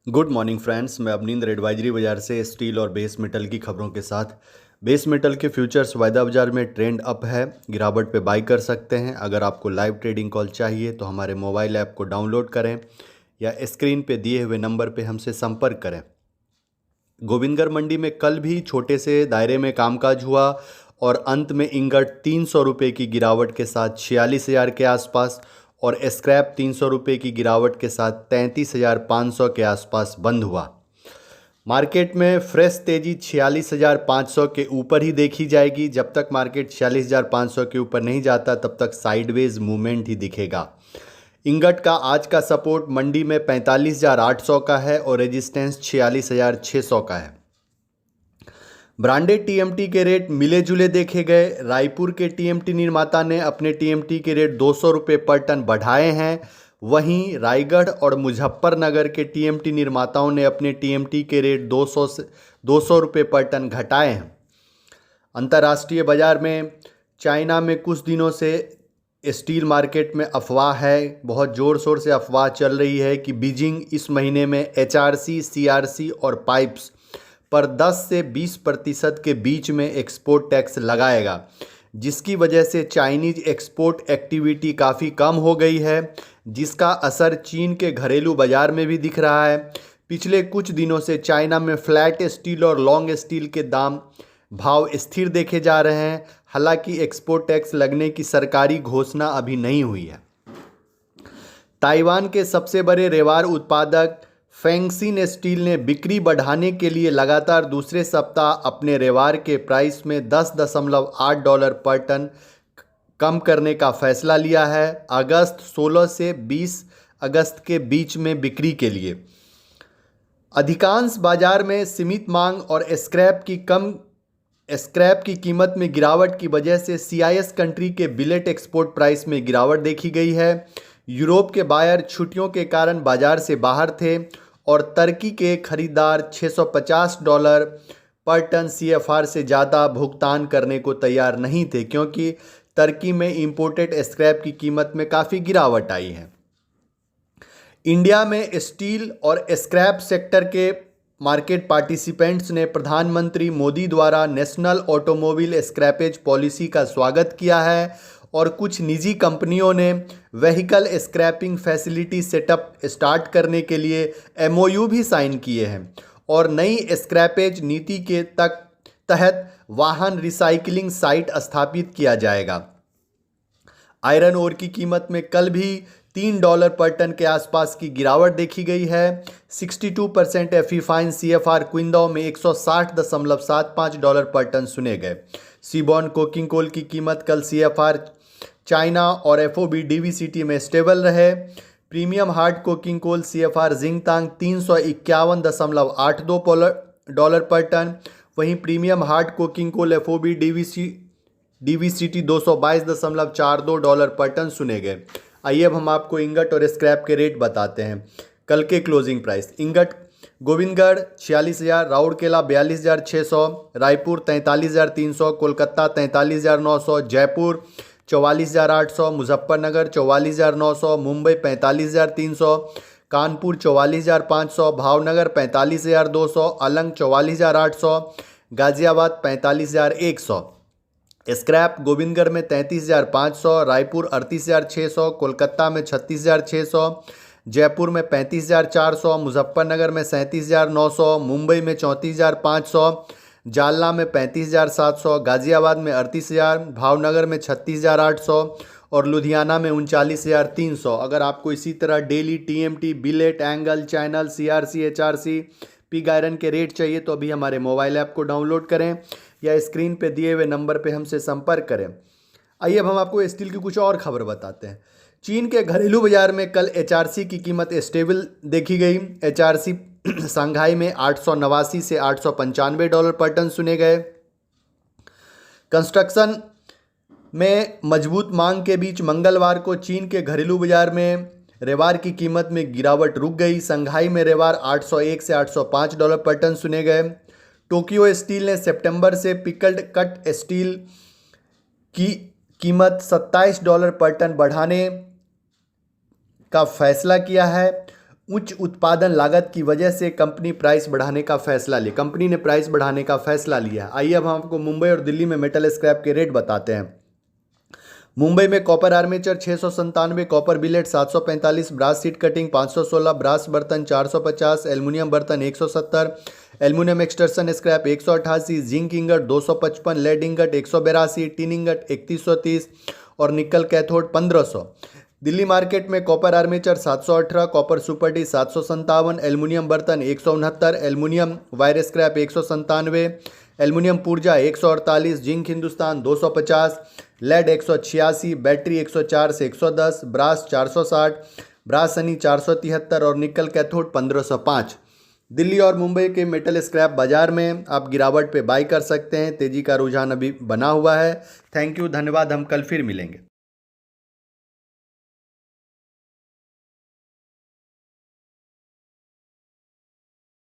Good morning friends, मैं Avanindra advisory बाजार से स्टील और बेस मेटल की खबरों के साथ। बेस मेटल के फ्यूचर्स वायदा बाजार में ट्रेंड अप है, गिरावट पे बाई कर सकते हैं। अगर आपको लाइव ट्रेडिंग कॉल चाहिए तो हमारे मोबाइल ऐप को डाउनलोड करें या स्क्रीन पे दिए हुए नंबर पे हमसे संपर्क करें। गोविंदगढ़ मंडी में कल भी छोटे से दायरे में कामकाज हुआ और अंत में इंगट 300 रुपये की गिरावट के साथ 46,000 के आसपास और स्क्रैप 300 रुपये की गिरावट के साथ 33,500 के आसपास बंद हुआ। मार्केट में फ्रेश तेजी 46,500 के ऊपर ही देखी जाएगी। जब तक मार्केट 46,500 के ऊपर नहीं जाता तब तक साइडवेज मूवमेंट ही दिखेगा। इंगट का आज का सपोर्ट मंडी में 45,800 का है और रेजिस्टेंस 46,600 का है। ब्रांडेड टीएमटी के रेट मिले जुले देखे गए। रायपुर के टीएमटी निर्माता ने अपने टीएमटी के रेट 200 रुपये पर टन बढ़ाए हैं। वहीं रायगढ़ और मुजफ्फरनगर के टीएमटी निर्माताओं ने अपने टीएमटी के रेट 200 रुपये पर टन घटाए हैं। अंतर्राष्ट्रीय बाजार में चाइना में कुछ दिनों से स्टील मार्केट में अफवाह है, बहुत ज़ोर शोर से अफवाह चल रही है कि बीजिंग इस महीने में एचआरसी, सीआरसी और पाइप्स पर 10 से 20% के बीच में एक्सपोर्ट टैक्स लगाएगा, जिसकी वजह से चाइनीज एक्सपोर्ट एक्टिविटी काफ़ी कम हो गई है, जिसका असर चीन के घरेलू बाजार में भी दिख रहा है। पिछले कुछ दिनों से चाइना में फ्लैट स्टील और लॉन्ग स्टील के भाव स्थिर देखे जा रहे हैं। हालांकि एक्सपोर्ट टैक्स लगने की सरकारी घोषणा अभी नहीं हुई है। ताइवान के सबसे बड़े रेवार उत्पादक फैंगसिन स्टील ने बिक्री बढ़ाने के लिए लगातार दूसरे सप्ताह अपने रेवार के प्राइस में $10.8 पर टन कम करने का फैसला लिया है। अगस्त 16 से 20 अगस्त के बीच में बिक्री के लिए अधिकांश बाजार में सीमित मांग और स्क्रैप की कीमत में गिरावट की वजह से सीआईएस कंट्री के बिलेट एक्सपोर्ट प्राइस में गिरावट देखी गई है। यूरोप के बायर छुट्टियों के कारण बाजार से बाहर थे और तुर्की के खरीदार $650 पर टन सीएफआर से ज़्यादा भुगतान करने को तैयार नहीं थे, क्योंकि तुर्की में इंपोर्टेड स्क्रैप की कीमत में काफ़ी गिरावट आई है। इंडिया में स्टील और स्क्रैप सेक्टर के मार्केट पार्टिसिपेंट्स ने प्रधानमंत्री मोदी द्वारा नेशनल ऑटोमोबाइल स्क्रैपेज पॉलिसी का स्वागत किया है और कुछ निजी कंपनियों ने vehicle scrapping facility setup start करने के लिए एमओयू भी साइन किए हैं और नई स्क्रैपेज नीति के तहत वाहन रिसाइकलिंग साइट स्थापित किया जाएगा। आयरन ओर की कीमत में कल भी $3 पर टन के आसपास की गिरावट देखी गई है। 62% एफी फाइन सीएफआर क्विंदो में $160.75 पर टन सुने गए। सीबॉन कोकिंग कोल की कीमत कल सीएफआर चाइना और एफओबी डीवीसीटी में स्टेबल रहे। Premium hard coking coal CFR Jingtang $351.82 पर टन। वहीं premium hard coking coal FOB DVCT $222.42 पर टन सुने गए। आइए अब हम आपको इंगट और स्क्रैप के रेट बताते हैं। कल के closing price ingot Gobindgarh 46,000, Rourkela 42,600, Raipur 43,300, Kolkata 43,900, Jaipur 44,800, Muzaffarnagar 44,900, Mumbai 45,300, Kanpur 44,500, Bhavnagar 45,200, Alang 44,800, Ghaziabad 45,100। Scrap Gobindgarh में 33,500, रायपुर 38,600, कोलकाता में 36,600, जयपुर में 35,400, मुजफ्फरनगर में 37,900, मुंबई में 34,500, जालना में 35,700, गाजियाबाद में 38,000, भावनगर में 36,800 और लुधियाना में 39,300। अगर आपको इसी तरह daily TMT, billet, angle, channel, CRC, HRC, pig iron के रेट चाहिए तो अभी हमारे मोबाइल ऐप को डाउनलोड करें या स्क्रीन पे दिए हुए नंबर पे हमसे संपर्क करें। आइए अब हम आपको स्टील की कुछ और खबर बताते हैं। चीन के घरेलू बाजार में कल एचआरसी की कीमत स्टेबल देखी गई। एचआरसी शंघाई में $889 से $895 पर टन सुने गए। कंस्ट्रक्शन में मजबूत मांग के बीच मंगलवार को चीन के घरेलू बाजार में रेवार की कीमत में गिरावट रुक गई। शंघाई में रेवार $801 से $805 पर टन सुने गए। टोक्यो स्टील ने सितंबर से पिकल्ड कट स्टील की कीमत $27 पर टन बढ़ाने का फैसला किया है। उच्च उत्पादन लागत की वजह से कंपनी प्राइस बढ़ाने का फैसला ली। कंपनी ने प्राइस बढ़ाने का फैसला लिया। आइए अब हम आपको मुंबई और दिल्ली में मेटल स्क्रैप के रेट बताते हैं। मुंबई में copper armature 697, copper billet 745, brass sheet cutting 516, brass बर्तन 450, एल्युमिनियम बर्तन 170, aluminium extrusion scrap 188, zinc ingot 255, lead ingot 182, tin ingot 3130 और निकल कैथोड 1500। दिल्ली मार्केट में copper armature 718, copper super D 757, aluminium बर्तन 169, एल्युमिनियम वायर स्क्रैप 197, एल्युमिनियम पूर्जा 148, zinc Hindustan 250, lead 186, battery 104 से 110, brass 460, brass Sunny 473 और nickel cathode 1505। Delhi और मुंबई के मेटल स्क्रैप बाजार में आप गिरावट पे बाई कर सकते हैं। तेजी का रुझान अभी बना हुआ है। थैंक यू, धन्यवाद। हम कल फिर मिलेंगे।